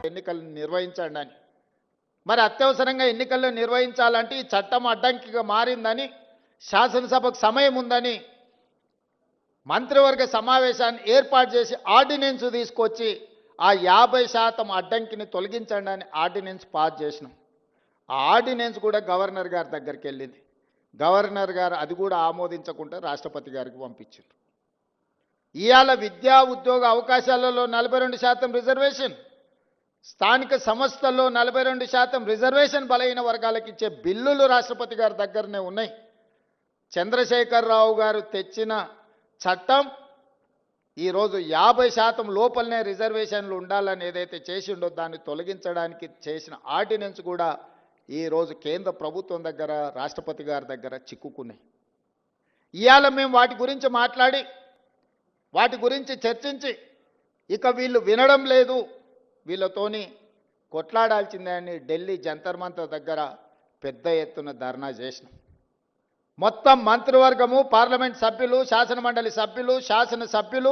ఎన్నికలు నిర్వహించండి అని. మరి అత్యవసరంగా ఎన్నికల్లో నిర్వహించాలంటే ఈ చట్టం అడ్డంకిగా మారిందని, శాసనసభకు సమయం ఉందని మంత్రివర్గ సమావేశాన్ని ఏర్పాటు చేసి ఆర్డినెన్స్ తీసుకొచ్చి ఆ 50% అడ్డంకిని తొలగించండి అని ఆర్డినెన్స్ పాస్ చేసినాం. ఆ ఆర్డినెన్స్ కూడా గవర్నర్ గారి దగ్గరికి వెళ్ళింది. గవర్నర్ గారు అది కూడా ఆమోదించకుండా రాష్ట్రపతి గారికి పంపించారు. ఇవాళ విద్యా ఉద్యోగ అవకాశాలలో 42% రిజర్వేషన్, స్థానిక సంస్థల్లో 42% రిజర్వేషన్ బలహీన వర్గాలకు ఇచ్చే బిల్లులు రాష్ట్రపతి గారి దగ్గరనే ఉన్నాయి. చంద్రశేఖరరావు గారు తెచ్చిన చట్టం ఈరోజు 50% లోపలనే రిజర్వేషన్లు ఉండాలని ఏదైతే చేసిండో దాన్ని తొలగించడానికి చేసిన ఆర్డినెన్స్ కూడా ఈరోజు కేంద్ర ప్రభుత్వం దగ్గర, రాష్ట్రపతి గారి దగ్గర చిక్కుకున్నాయి. ఇవాళ మేము వాటి గురించి మాట్లాడి, వాటి గురించి చర్చించి, ఇక వీళ్ళు వినడం లేదు, వీళ్ళతోని కొట్లాడాల్సిందే అని ఢిల్లీ జంతర్ మంతర్ దగ్గర పెద్ద ఎత్తున ధర్నా చేసినాం. మొత్తం మంత్రివర్గము, పార్లమెంట్ సభ్యులు, శాసనమండలి సభ్యులు, శాసనసభ్యులు,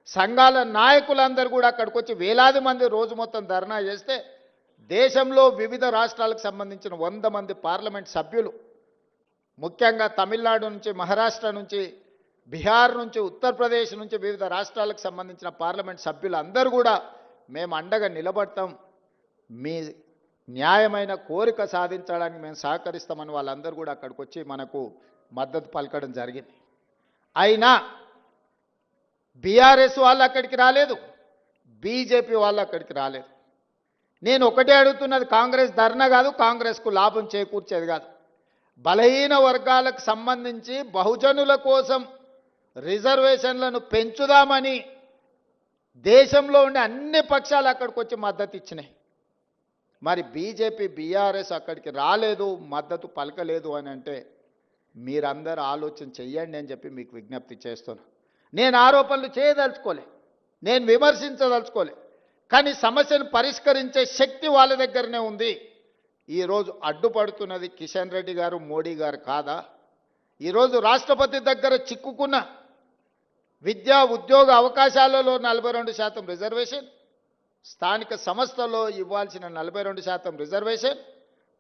సంఘాల నాయకులందరూ కూడా అక్కడికి వచ్చి వేలాది మంది రోజు మొత్తం ధర్నా చేస్తే దేశంలో వివిధ రాష్ట్రాలకు సంబంధించిన 100 మంది పార్లమెంట్ సభ్యులు, ముఖ్యంగా తమిళనాడు నుంచి, మహారాష్ట్ర నుంచి, బీహార్ నుంచి, ఉత్తరప్రదేశ్ నుంచి వివిధ రాష్ట్రాలకు సంబంధించిన పార్లమెంట్ సభ్యులు అందరూ కూడా మేము అండగా నిలబడతాం, మీ న్యాయమైన కోరిక సాధించడానికి మేము సహకరిస్తామని వాళ్ళందరూ కూడా అక్కడికి వచ్చి మనకు మద్దతు పలకడం జరిగింది. అయినా బీఆర్ఎస్ వాళ్ళు అక్కడికి రాలేదు, బీజేపీ వాళ్ళు అక్కడికి రాలేదు. నేను ఒకటే అడుగుతున్నది, కాంగ్రెస్ ధర్నా కాదు, కాంగ్రెస్కు లాభం చేకూర్చేది కాదు. బలహీన వర్గాలకు సంబంధించి బహుజనుల కోసం రిజర్వేషన్లను పెంచుదామని దేశంలో ఉండే అన్ని పక్షాలు అక్కడికి వచ్చి మద్దతు ఇచ్చినాయి. మరి బీజేపీ, బీఆర్ఎస్ అక్కడికి రాలేదు, మద్దతు పలకలేదు అని అంటే మీరందరూ ఆలోచన చెయ్యండి అని చెప్పి మీకు విజ్ఞప్తి చేస్తున్నా. నేను ఆరోపణలు చేయదలుచుకోలే, నేను విమర్శించదలుచుకోలే, కానీ సమస్యను పరిష్కరించే శక్తి వాళ్ళ దగ్గరనే ఉంది. ఈరోజు అడ్డుపడుతున్నది కిషన్ రెడ్డి గారు, మోడీ గారు కాదా? ఈరోజు రాష్ట్రపతి దగ్గర చిక్కుకున్న విద్యా ఉద్యోగ అవకాశాలలో 42% రిజర్వేషన్, స్థానిక సంస్థలో ఇవ్వాల్సిన 42% రిజర్వేషన్,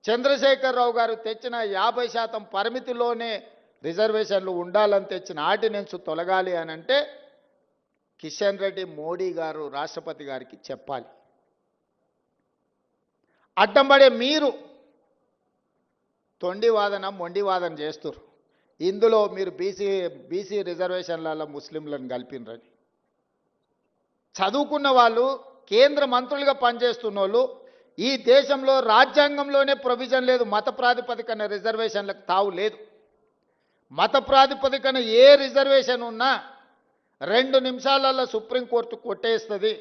చంద్రశేఖరరావు గారు తెచ్చిన 50% పరిమితిలోనే రిజర్వేషన్లు ఉండాలని తెచ్చిన ఆర్డినెన్స్ తొలగాలి అని అంటే కిషన్ రెడ్డి, మోడీ గారు రాష్ట్రపతి గారికి చెప్పాలి. అడ్డం పడే మీరు తొండి వాదన, మొండి వాదన చేస్తున్నారు. ఇందులో మీరు బీసీ రిజర్వేషన్లలో ముస్లింలను కలిపినరని. చదువుకున్న వాళ్ళు, కేంద్ర మంత్రులుగా పనిచేస్తున్న వాళ్ళు, ఈ దేశంలో రాజ్యాంగంలోనే ప్రొవిజన్ లేదు, మత ప్రాతిపదికన రిజర్వేషన్లకు తావు లేదు. మత ప్రాతిపదికన ఏ రిజర్వేషన్ ఉన్నా 2 నిమిషాలలో సుప్రీంకోర్టు కొట్టేస్తుంది.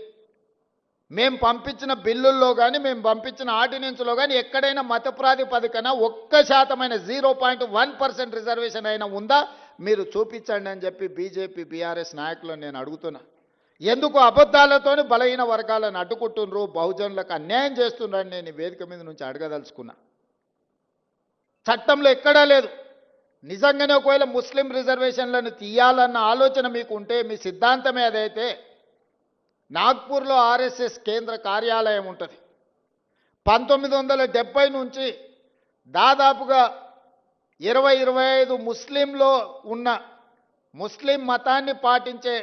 మేము పంపించిన బిల్లుల్లో కానీ, మేము పంపించిన ఆర్డినెన్స్లో కానీ ఎక్కడైనా మత ప్రాతిపదికన 1% 0.1% రిజర్వేషన్ అయినా ఉందా మీరు చూపించండి అని చెప్పి బీజేపీ, బీఆర్ఎస్ నాయకులను నేను అడుగుతున్నా. ఎందుకు అబద్ధాలతోని బలహీన వర్గాలను అడ్డుకుంటున్నారు, బహుజనులకు అన్యాయం చేస్తున్నారని నేను ఈ వేదిక మీద నుంచి అడగదలుచుకున్నా. చట్టంలో ఎక్కడా లేదు. నిజంగానే ఒకవేళ ముస్లిం రిజర్వేషన్లను తీయాలన్న ఆలోచన మీకు ఉంటే, మీ సిద్ధాంతమే అదైతే, నాగ్పూర్లో ఆర్ఎస్ఎస్ కేంద్ర కార్యాలయం ఉంటుంది. 1970 నుంచి దాదాపుగా 20-25 ముస్లింలో ఉన్న, ముస్లిం మతాన్ని పాటించే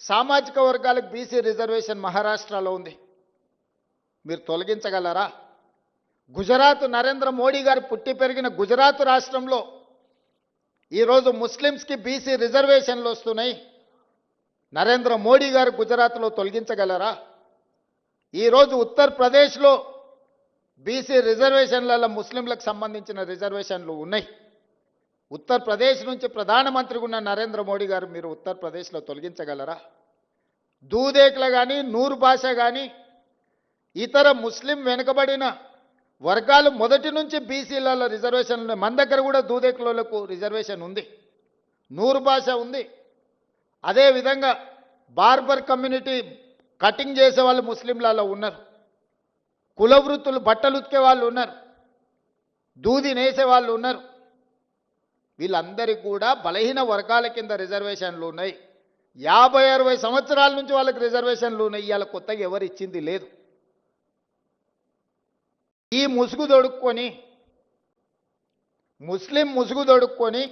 సామాజిక వర్గాలకు బీసీ రిజర్వేషన్ మహారాష్ట్రలో ఉంది. మీరు తొలగించగలరా? గుజరాత్, నరేంద్ర మోడీ గారు పుట్టి పెరిగిన గుజరాత్ రాష్ట్రంలో ఈరోజు ముస్లిమ్స్కి బీసీ రిజర్వేషన్లు వస్తున్నాయి. నరేంద్ర మోడీ గారు గుజరాత్లో తొలగించగలరా? ఈరోజు ఉత్తరప్రదేశ్లో బీసీ రిజర్వేషన్లలో ముస్లింలకు సంబంధించిన రిజర్వేషన్లు ఉన్నాయి. ఉత్తరప్రదేశ్ నుంచి ప్రధానమంత్రిగా ఉన్న నరేంద్ర మోడీ గారు మీరు ఉత్తరప్రదేశ్లో తొలగించగలరా? దూదేకుల కానీ, నూరు భాష కానీ, ఇతర ముస్లిం వెనుకబడిన వర్గాలు మొదటి నుంచి బీసీలలో రిజర్వేషన్లు ఉన్నాయి. మన దగ్గర కూడా దూదేకులకు రిజర్వేషన్ ఉంది, నూరు భాష ఉంది. అదేవిధంగా బార్బర్ కమ్యూనిటీ, కటింగ్ చేసే వాళ్ళు ముస్లింలలో ఉన్నారు, కుల వృత్తులు, బట్టలు ఉతికే వాళ్ళు ఉన్నారు, దూది నేసే వాళ్ళు ఉన్నారు. వీళ్ళందరికీ కూడా బలహీన వర్గాల కింద రిజర్వేషన్లు ఉన్నాయి. 50-60 సంవత్సరాల నుంచి వాళ్ళకి రిజర్వేషన్లు ఉన్నాయి. ఇవాళ కొత్తగా ఎవరు ఇచ్చింది లేదు. ఈ ముసుగు తొడుక్కొని ముస్లిం ముసుగు తొడుక్కొని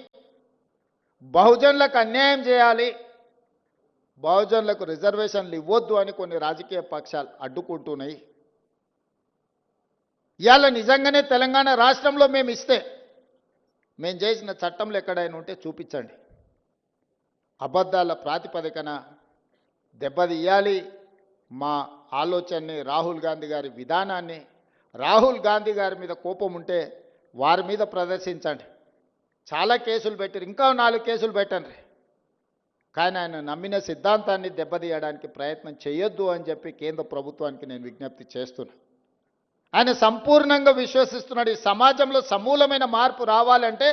బహుజనులకు అన్యాయం చేయాలి, బహుజనులకు రిజర్వేషన్లు ఇవ్వొద్దు అని కొన్ని రాజకీయ పక్షాలు అడ్డుకుంటున్నాయి. ఇవాళ నిజంగానే తెలంగాణ రాష్ట్రంలో మేము ఇస్తే మేము చేసిన చట్టంలో ఎక్కడైనా ఉంటే చూపించండి. అబద్ధాల ప్రాతిపదికన దెబ్బతీయాలి మా ఆలోచనని, రాహుల్ గాంధీ గారి విధానాన్ని. రాహుల్ గాంధీ గారి మీద కోపం ఉంటే వారి మీద ప్రదర్శించండి. చాలా కేసులు పెట్టారు, ఇంకా 4 కేసులు పెట్టండి. కానీ ఆయన నమ్మిన సిద్ధాంతాన్ని దెబ్బతీయడానికి ప్రయత్నం చేయొద్దు అని చెప్పి కేంద్ర ప్రభుత్వానికి నేను విజ్ఞప్తి చేస్తున్నా. ఆయన సంపూర్ణంగా విశ్వసిస్తున్నాడు ఈ సమాజంలో సమూలమైన మార్పు రావాలంటే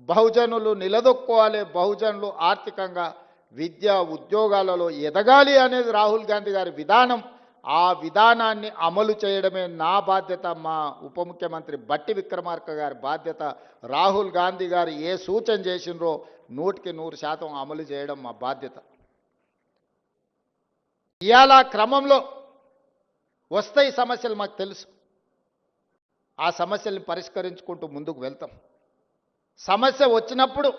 బహుజనులు నిలదొక్కోవాలి, బహుజనులు ఆర్థికంగా విద్య ఉద్యోగాలలో ఎదగాలి అనేది రాహుల్ గాంధీ గారి విధానం. ఆ విధానాన్ని అమలు చేయడమే నా బాధ్యత, మా ఉప ముఖ్యమంత్రి బట్టి విక్రమార్క గారి బాధ్యత. రాహుల్ గాంధీ గారు ఏ సూచన చేసినరో 100% అమలు చేయడం మా బాధ్యత. ఇవాళ క్రమంలో వస్తాయి సమస్యలు, మాకు తెలుసు. ఆ సమస్యల్ని పరిష్కరించుకుంటూ ముందుకు వెళ్తాం. సమస్య వచ్చినప్పుడు,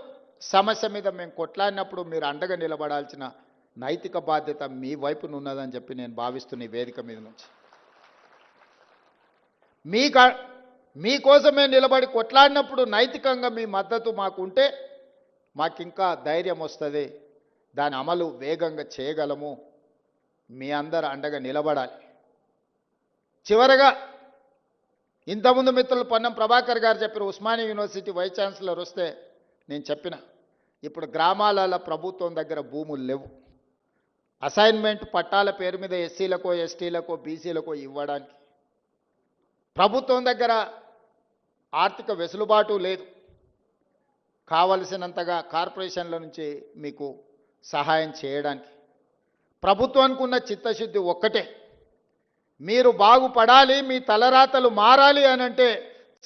సమస్య మీద మేము కొట్లాడినప్పుడు మీరు అండగా నిలబడాల్సిన నైతిక బాధ్యత మీ వైపున ఉన్నదని చెప్పి నేను భావిస్తున్న ఈ వేదిక మీద నుంచి మీకోసమే నిలబడి కొట్లాడినప్పుడు నైతికంగా మీ మద్దతు మాకుంటే మాకింకా ధైర్యం వస్తుంది, దాని అమలు వేగంగా చేయగలము. మీ అందరూ అండగా నిలబడాలి. చివరగా ఇంతకుముందు మిత్రులు పొన్నం ప్రభాకర్ గారు చెప్పారు, ఉస్మానియా యూనివర్సిటీ వైస్ ఛాన్సలర్ వస్తే నేను చెప్పిన, ఇప్పుడు గ్రామాలలో ప్రభుత్వం దగ్గర భూములు లేవు. అసైన్మెంట్ పట్టాల పేరు మీద ఎస్సీలకో ఎస్టీలకో బీసీలకో ఇవ్వడానికి ప్రభుత్వం దగ్గర ఆర్థిక వెసులుబాటు లేదు. కావలసినంతగా కార్పొరేషన్ల నుంచి మీకు సహాయం చేయడానికి ప్రభుత్వానికి ఉన్న చిత్తశుద్ధి ఒక్కటే, మీరు బాగుపడాలి, మీ తలరాతలు మారాలి అనంటే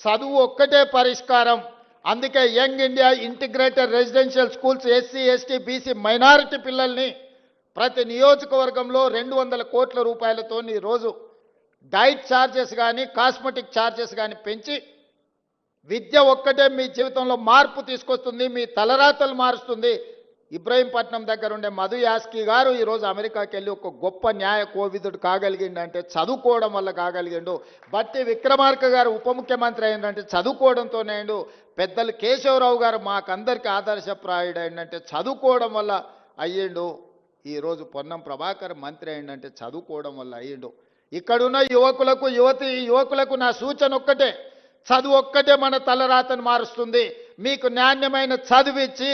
చదువు ఒక్కటే పరిష్కారం. అందుకే young India integrated residential schools SC ST BC minority పిల్లల్ని ప్రతి నియోజకవర్గంలో 200 కోట్ల రూపాయలతో ఈరోజు డైట్ ఛార్జెస్ కానీ కాస్మెటిక్ ఛార్జెస్ కానీ పెంచి విద్య ఒక్కటే మీ జీవితంలో మార్పు తీసుకొస్తుంది, మీ తలరాతలు మారుస్తుంది. ఇబ్రహీంపట్నం దగ్గర ఉండే మధు యాస్కి గారు ఈరోజు అమెరికాకి వెళ్ళి ఒక గొప్ప న్యాయ కోవిదుడు కాగలిగిండు అంటే చదువుకోవడం వల్ల కాగలిగిండు. బట్టి విక్రమార్క గారు ఉప ముఖ్యమంత్రి అయిందంటే చదువుకోవడంతోనే అయిండు. పెద్దలు కేశవరావు గారు మాకందరికీ ఆదర్శప్రాయుడు అయిందంటే చదువుకోవడం వల్ల అయ్యిండు. ఈరోజు పొన్నం ప్రభాకర్ మంత్రి అయిందంటే చదువుకోవడం వల్ల అయ్యిండు. ఇక్కడున్న యువకులకు నా సూచన ఒక్కటే, చదువు ఒక్కటే మన తలరాతను మారుస్తుంది. మీకు నాణ్యమైన చదివిచ్చి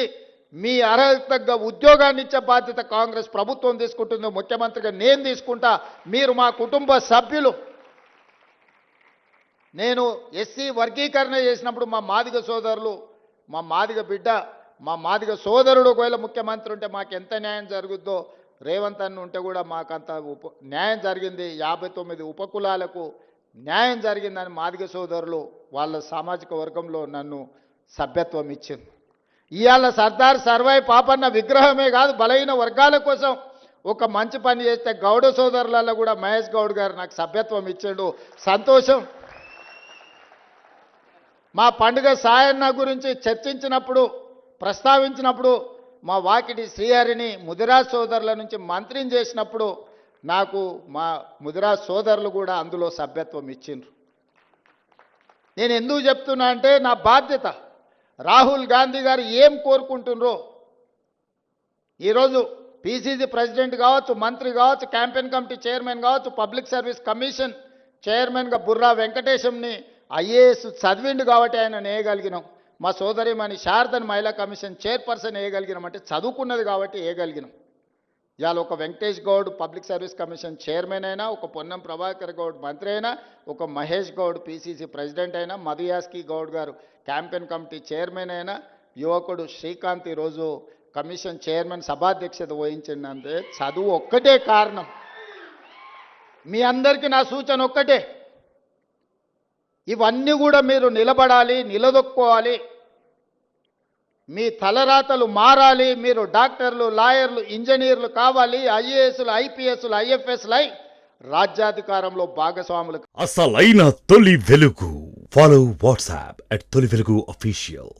మీ అర్హత తగ్గ ఉద్యోగాన్ని ఇచ్చే బాధ్యత కాంగ్రెస్ ప్రభుత్వం తీసుకుంటుంది. ముఖ్యమంత్రిగా నేను తీసుకుంటా. మీరు మా కుటుంబ సభ్యులు. నేను ఎస్సీ వర్గీకరణ చేసినప్పుడు మా మాదిగ సోదరులు, మా మాదిగ బిడ్డ, మా మాదిగ సోదరుడు ఒకవేళ ముఖ్యమంత్రి ఉంటే మాకు ఎంత న్యాయం జరుగుద్దో, రేవంత్ అన్న ఉంటే కూడా మాకంత న్యాయం జరిగింది. 59 ఉపకులాలకు న్యాయం జరిగిందని మాదిగ సోదరులు వాళ్ళ సామాజిక వర్గంలో నన్ను సభ్యత్వం ఇచ్చింది. ఇవాళ సర్దార్ సర్వాయి పాపన్న విగ్రహమే కాదు, బలహీన వర్గాల కోసం ఒక మంచి పని చేస్తే గౌడ సోదరులలో కూడా మహేష్ గౌడ్ గారు నాకు సభ్యత్వం ఇచ్చాడు. సంతోషం. మా పండుగ సాయన్న గురించి చర్చించినప్పుడు, ప్రస్తావించినప్పుడు మా వాకిటి శ్రీహరిని ముదిరాజ్ సోదరుల నుంచి మంత్రిని చేసినప్పుడు నాకు మా ముదిరాజ్ సోదరులు కూడా అందులో సభ్యత్వం ఇచ్చిండ్రు. నేను ఎందుకు చెప్తున్నా అంటే నా బాధ్యత. రాహుల్ గాంధీ గారు ఏం కోరుకుంటున్నారో, ఈరోజు పీసీసీ ప్రెసిడెంట్ కావచ్చు, మంత్రి కావచ్చు, క్యాంపెయిన్ కమిటీ చైర్మన్ కావచ్చు, పబ్లిక్ సర్వీస్ కమిషన్ చైర్మన్గా బుర్రా వెంకటేశంని ఐఏఎస్ చదివిండు కాబట్టి ఆయన వేయగలిగినాం. మా సోదరిమణి శారదని మహిళా కమిషన్ చైర్పర్సన్ వేయగలిగినాం అంటే చదువుకున్నది కాబట్టి వేయగలిగినాం. ఇవాళ ఒక Venkatesh Goud public service commission chairman అయినా, ఒక పొన్నం ప్రభాకర్ గౌడ్ మంత్రి అయినా, ఒక మహేష్ గౌడ్ పీసీసీ ప్రెసిడెంట్ అయినా, మధు యాస్కి గౌడ్ గారు క్యాంపెయిన్ కమిటీ చైర్మన్ అయినా, యువకుడు శ్రీకాంత్ ఈరోజు కమిషన్ చైర్మన్ సభాధ్యక్షత వహించిందంటే చదువు ఒక్కటే కారణం. మీ అందరికీ నా సూచన ఒక్కటే, ఇవన్నీ కూడా మీరు నిలబడాలి, నిలదొక్కోవాలి. మీ తలరాతలు మారాలి. మీరు డాక్టర్లు, లాయర్లు, ఇంజనీర్లు కావాలి, ఐఏఎస్లు, ఐపీఎస్లు, ఐఎఫ్ఎస్లు అయి రాజ్యాధికారంలో భాగస్వాములు అసలైన తొలి వెలుగు. ఫాలో వాట్సాప్ @తొలి వెలుగు official.